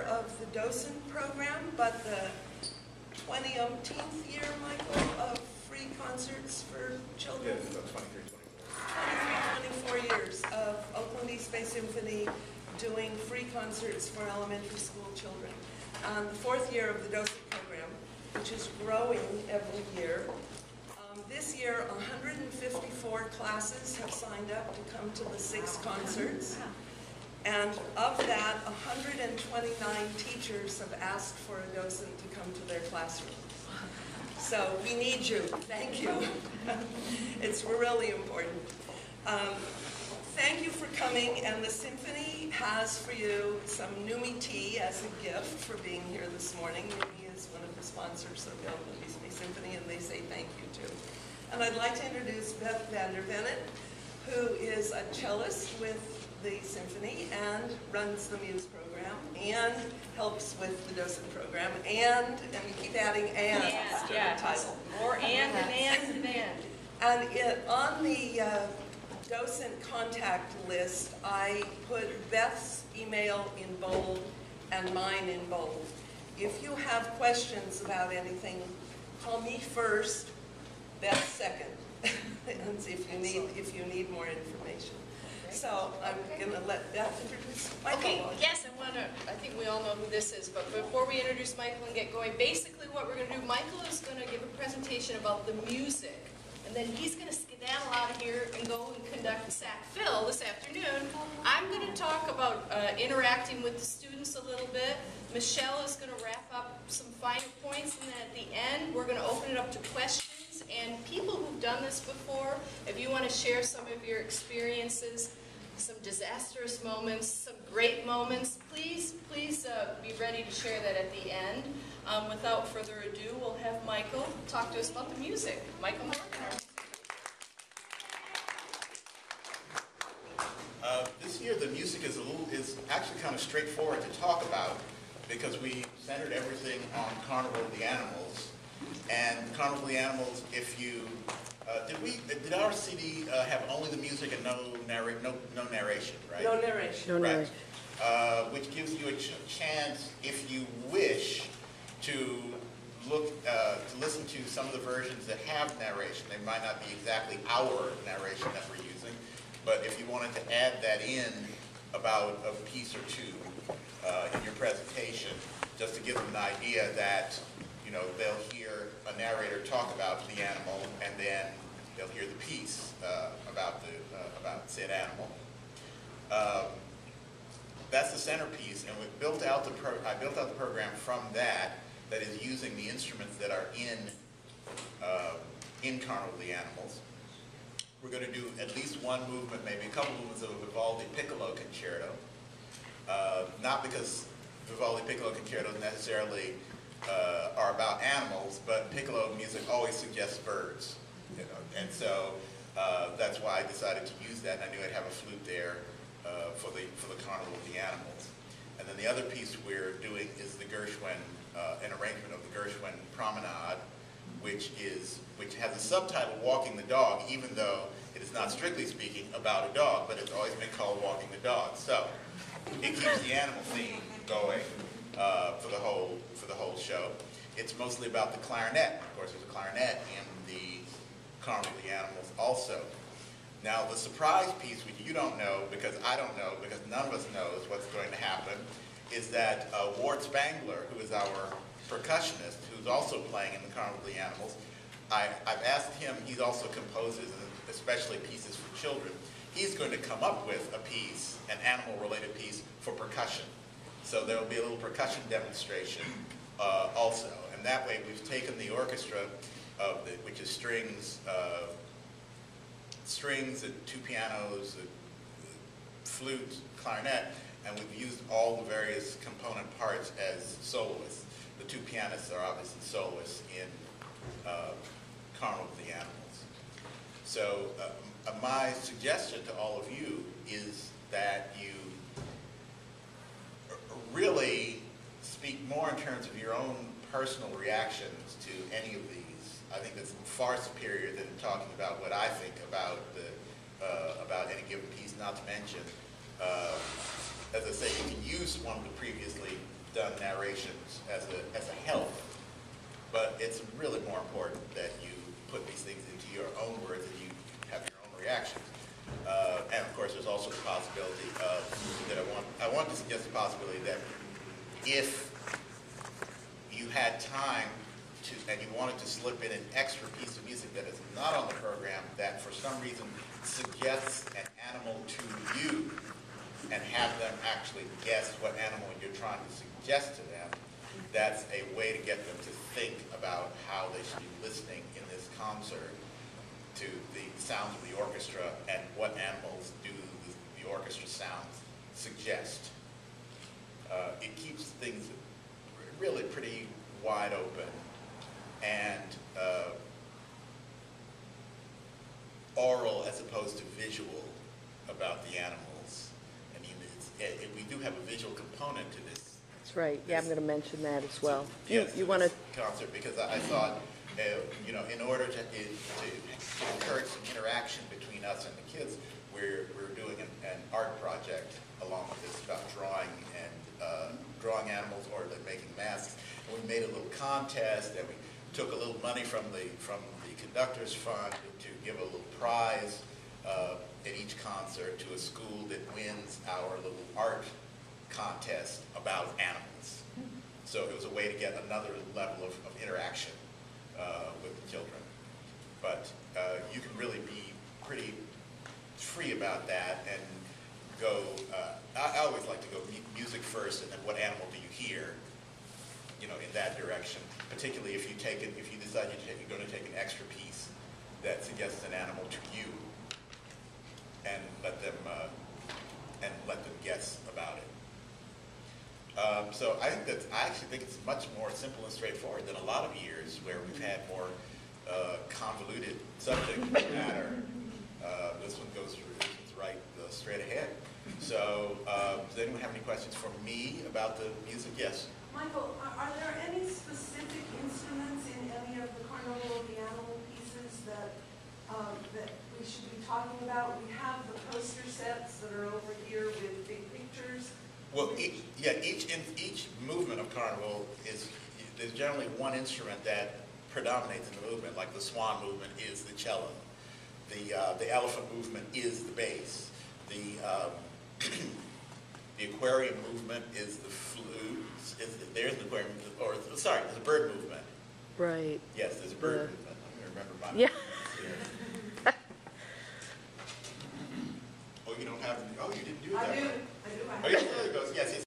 of the Docent program, but the 20-umpteenth year, Michael, of free concerts for children. Yes, about 23, 24 years of Oakland East Bay Symphony doing free concerts for elementary school children. The 4th year of the Docent program, which is growing every year. This year, 154 classes have signed up to come to the 6 concerts. And of that, 129 teachers have asked for a docent to come to their classroom. So we need you. Thank you. It's really important. Thank you for coming, and the Symphony has for you some Numi tea as a gift for being here this morning. Numi is one of the sponsors of the Oakland East Bay Symphony, and they say thank you too. And I'd like to introduce Beth Vandervennet, who is a cellist with the Symphony and runs the Muse program and helps with the Docent program and we keep adding and to the title. More and. And on the Docent contact list, I put Beth's email in bold and mine in bold. If you have questions about anything, call me first, Beth second, and see if you need more information. So I'm going to let Beth introduce Michael. Okay, yes, I think we all know who this is, but before we introduce Michael and get going, basically what we're going to do, Michael is going to give a presentation about the music, and then he's going to skedaddle out of here and go and conduct Sac Phil this afternoon. I'm going to talk about interacting with the students a little bit. Michelle is going to wrap up some finer points, and then at the end, we're going to open it up to questions. And people who've done this before, if you want to share some of your experiences, some disastrous moments, some great moments, please be ready to share that at the end. Without further ado, we'll have Michael talk to us about the music. Michael Morgan. This year the music is actually kind of straightforward to talk about because we centered everything on Carnival of the Animals. And Carnival of the Animals, if you did our CD have only the music and no narration, right? No narration. No narration. Right. Which gives you a chance, if you wish, to listen to some of the versions that have narration. They might not be exactly our narration that we're using, but if you wanted to add that in about a piece or two in your presentation, just to give them an idea that they'll hear a narrator talk about the animal, and then they'll hear the piece about said animal. That's the centerpiece, and we built out I built out the program from that is using the instruments that are in Carnival of the Animals. We're going to do at least one movement, maybe a couple movements of a Vivaldi Piccolo Concerto. Not because Vivaldi Piccolo Concertos necessarily are about animals, but piccolo music always suggests birds, and so that's why I decided to use that. And I knew I'd have a flute there for the Carnival of the Animals. And then the other piece we're doing is the Gershwin, an arrangement of the Gershwin Promenade, which has a subtitle "Walking the Dog," even though it is not strictly speaking about a dog, but it's always been called "Walking the Dog." So it keeps the animal theme going for the whole show. It's mostly about the clarinet. Of course, there's a clarinet in the Carnival of the Animals also. Now, the surprise piece, which you don't know, because I don't know, because none of us knows what's going to happen, is that Ward Spangler, who is our percussionist, who's also playing in the Carnival of the Animals, I've asked him, he also composes, especially pieces for children, he's going to come up with a piece, an animal-related piece, for percussion. So there will be a little percussion demonstration also. And that way we've taken the orchestra, which is strings and 2 pianos, a flute, clarinet, and we've used all the various component parts as soloists. The 2 pianists are obviously soloists in Carnival of the Animals. So my suggestion to all of you is that you really speak more in terms of your own personal reactions to any of these. I think that's far superior than talking about what I think about any given piece, not to mention, as I say, you can use one of the previously done narrations as a help, but it's really more important that you put these things into your own words and you have your own reaction. And of course, there's also the possibility of, that I want to suggest the possibility that if you had time to, and you wanted to slip in an extra piece of music that is not on the program, that for some reason suggests an animal to you, and have them actually guess what animal you're trying to suggest to them, that's a way to get them to think about how they should be listening in this concert to the sounds of the orchestra and what animals do the orchestra sounds suggest. It keeps things really pretty wide open and oral as opposed to visual about the animals. I mean, we do have a visual component to this. That's right. Yeah, I'm going to mention that as well. Yes, You want to? Concert, because I thought, you know, in order to encourage some interaction between us and the kids, we're doing an art project along with this about drawing and drawing animals or making masks. And we made a little contest, and we took a little money from the conductors fund to give a little prize at each concert to a school that wins our little art contest about animals. So it was a way to get another level of interaction with the children. But you can really be pretty free about that and go, I always like to go music first and then what animal do you hear, you know, in that direction, particularly if you decide you're going to take an extra piece that suggests an animal to you and let them guess about it. So I actually think it's much more simple and straightforward than a lot of years where we've had more convoluted subject matter. This one goes through, this one's right straight ahead. So does anyone have any questions for me about the music? Yes? Michael, are there any specific instruments in any of the Carnival of the Animal pieces that we should be talking about? We have the poster sets that are over here with big pictures. Well, each movement of Carnival there's generally one instrument that predominates in the movement, like the swan movement is the cello. The elephant movement is the bass. The aquarium movement is the flute. There's an aquarium, there's a bird movement. Right. Yes, there's a bird movement. Let me remember my Yeah. here. Oh, you don't have, you didn't do that. I do. Oh, yes, there it goes. Yes.